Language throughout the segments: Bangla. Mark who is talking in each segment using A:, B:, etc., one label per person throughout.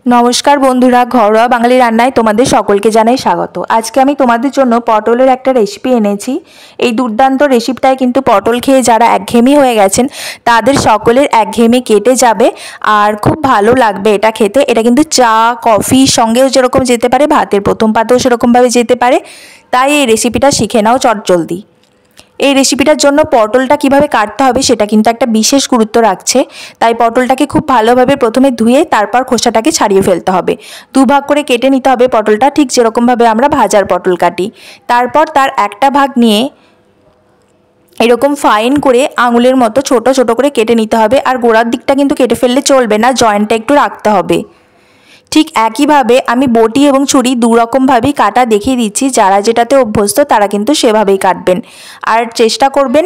A: নমস্কার বন্ধুরা, ঘরোয়া বাঙালি রান্নায় তোমাদের সকলকে জানাই স্বাগত। আজকে আমি তোমাদের জন্য পটলের একটা রেসিপি এনেছি। এই দুর্দান্ত রেসিপিটায় কিন্তু পটল খেয়ে যারা একঘেয়েমি হয়ে গেছেন তাদের সকলের একঘেয়েমি কেটে যাবে আর খুব ভালো লাগবে এটা খেতে। এটা কিন্তু চা কফি সঙ্গেও যেরকম যেতে পারে, ভাতের প্রথম পাতেও সেরকমভাবে যেতে পারে। তাই এই রেসিপিটা শিখে নাও চটজলদি। এই রেসিপিটার জন্য পটলটা কিভাবে কাটতে হবে সেটা কিন্তু একটা বিশেষ গুরুত্ব রাখছে। তাই পটলটাকে খুব ভালোভাবে প্রথমে ধুয়ে তারপর খোসাটাকে ছাড়িয়ে ফেলতে হবে। দুভাগ করে কেটে নিতে হবে পটলটা, ঠিক যেরকমভাবে আমরা ভাজার পটল কাটি। তারপর তার একটা ভাগ নিয়ে এরকম ফাইন করে আঙুলের মতো ছোট ছোট করে কেটে নিতে হবে। আর গোড়ার দিকটা কিন্তু কেটে ফেললে চলবে না, জয়েন্টটা একটু রাখতে হবে। ঠিক একইভাবে আমি বটি এবং ছুরি দুরকমভাবেই কাটা দেখিয়ে দিচ্ছি। যারা যেটাতে অভ্যস্ত তারা কিন্তু সেভাবেই কাটবেন। আর চেষ্টা করবেন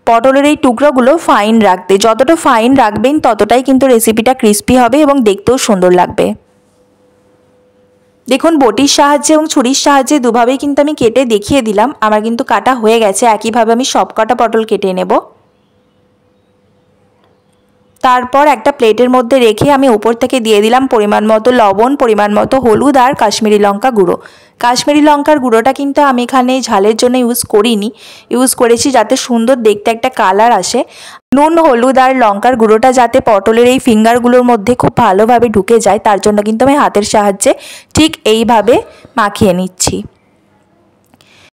A: পটলের এই টুকরোগুলো ফাইন রাখতে। যতটা ফাইন রাখবেন ততটাই কিন্তু রেসিপিটা ক্রিস্পি হবে এবং দেখতেও সুন্দর লাগবে। দেখুন, বটির সাহায্যে এবং ছুরির সাহায্যে দুভাবেই কিন্তু আমি কেটে দেখিয়ে দিলাম। আমার কিন্তু কাটা হয়ে গেছে। একইভাবে আমি সব কটা পটল কেটে নেব। তারপর একটা প্লেটের মধ্যে রেখে আমি উপর থেকে দিয়ে দিলাম পরিমাণ মতো লবণ, পরিমাণ মতো হলুদ আর কাশ্মীরি লঙ্কা গুঁড়ো। কাশ্মীরি লঙ্কার গুঁড়োটা কিন্তু আমি এখানে ঝালের জন্য ইউজ করিনি, ইউজ করেছি যাতে সুন্দর দেখতে একটা কালার আসে। নুন, হলুদ আর লঙ্কার গুঁড়োটা যাতে পটলের এই ফিঙ্গারগুলোর মধ্যে খুব ভালোভাবে ঢুকে যায় তার জন্য কিন্তু আমি হাতের সাহায্যে ঠিক এইভাবে মাখিয়ে নিচ্ছি।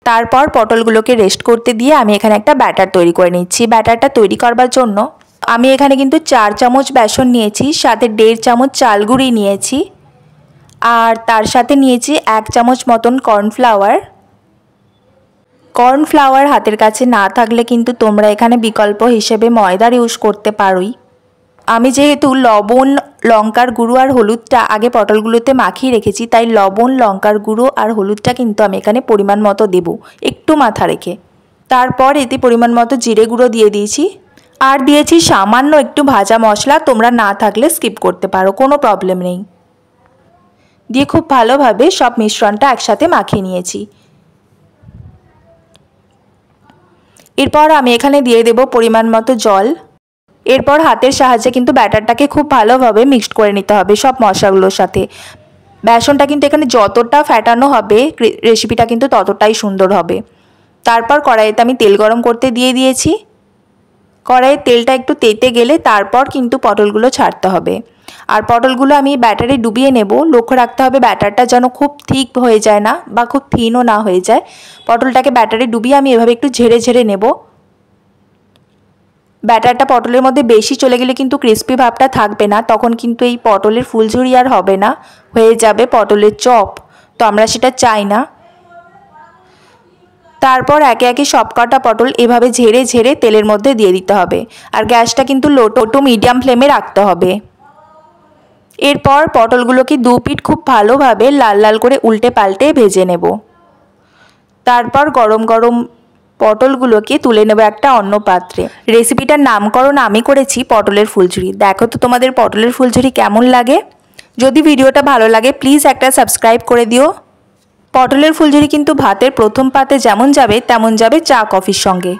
A: তারপর পটলগুলোকে রেস্ট করতে দিয়ে আমি এখানে একটা ব্যাটার তৈরি করে নিচ্ছি। ব্যাটারটা তৈরি করবার জন্য আমি এখানে কিন্তু 4 চামচ বেসন নিয়েছি, সাথে 1.5 চামচ চাল গুঁড়ি নিয়েছি, আর তার সাথে নিয়েছি 1 চামচ মতন কর্নফ্লাওয়ার। কর্নফ্লাওয়ার হাতের কাছে না থাকলে কিন্তু তোমরা এখানে বিকল্প হিসেবে ময়দার ইউজ করতে পারোই। আমি যেহেতু লবণ, লঙ্কার গুঁড়ো আর হলুদটা আগে পটলগুলোতে মাখিয়ে রেখেছি, তাই লবণ, লঙ্কার গুঁড়ো আর হলুদটা কিন্তু আমি এখানে পরিমাণ মতো দেব, একটু মাথা রেখে। তারপর এতে পরিমাণ মতো জিরে গুঁড়ো দিয়ে দিয়েছি আর দিয়েছি সামান্য একটু ভাজা মশলা। তোমরা না থাকলে স্কিপ করতে পারো, কোনো প্রবলেম নেই। দিয়ে খুব ভালোভাবে সব মিশ্রণটা একসাথে মাখিয়ে নিয়েছি। এরপর আমি এখানে দিয়ে দেব পরিমাণ মতো জল। এরপর হাতের সাহায্যে কিন্তু ব্যাটারটাকে খুব ভালোভাবে মিক্সড করে নিতে হবে সব মশলাগুলোর সাথে। বেসনটা কিন্তু এখানে যতটা ফ্যাটানো হবে রেসিপিটা কিন্তু ততটাই সুন্দর হবে। তারপর কড়াইতে আমি তেল গরম করতে দিয়ে দিয়েছি। কড়াইয়ের তেলটা একটু তেতে গেলে তারপর কিন্তু পটলগুলো ছাড়তে হবে। আর পটলগুলো আমি ব্যাটারে ডুবিয়ে নেব। লক্ষ্য রাখতে হবে ব্যাটারটা যেন খুব থিক হয়ে যায় না বা খুব থিনও না হয়ে যায়। পটলটাকে ব্যাটারে ডুবিয়ে আমি এভাবে একটু ঝেড়ে ঝেড়ে নেব। ব্যাটারটা পটলের মধ্যে বেশি চলে গেলে কিন্তু ক্রিস্পি ভাবটা থাকবে না, তখন কিন্তু এই পটলের ফুলঝুরি আর হবে না, হয়ে যাবে পটলের চপ। তো আমরা সেটা চাই না। তারপর একে একে সবকটা পটল এভাবে ঝেড়ে ঝেড়ে তেলের মধ্যে দিয়ে দিতে হবে। আর গ্যাসটা কিন্তু লো টু মিডিয়াম ফ্লেমে রাখতে হবে। এরপর পটলগুলোকে দু পিঠ খুব ভালোভাবে লাল লাল করে উল্টে পাল্টে ভেজে নেব। তারপর গরম গরম পটলগুলোকে তুলে নেব একটা অন্য পাত্রে। রেসিপিটার নামকরণ আমি করেছি পটলের ফুলঝুরি। দেখো তো তোমাদের পটলের ফুলঝুরি কেমন লাগে। যদি ভিডিওটা ভালো লাগে প্লিজ একটা সাবস্ক্রাইব করে দিও। পটলের ফুলঝুরি কিন্তু ভাতের প্রথম পাতে যেমন যাবে তেমন যাবে চা কফির সঙ্গে।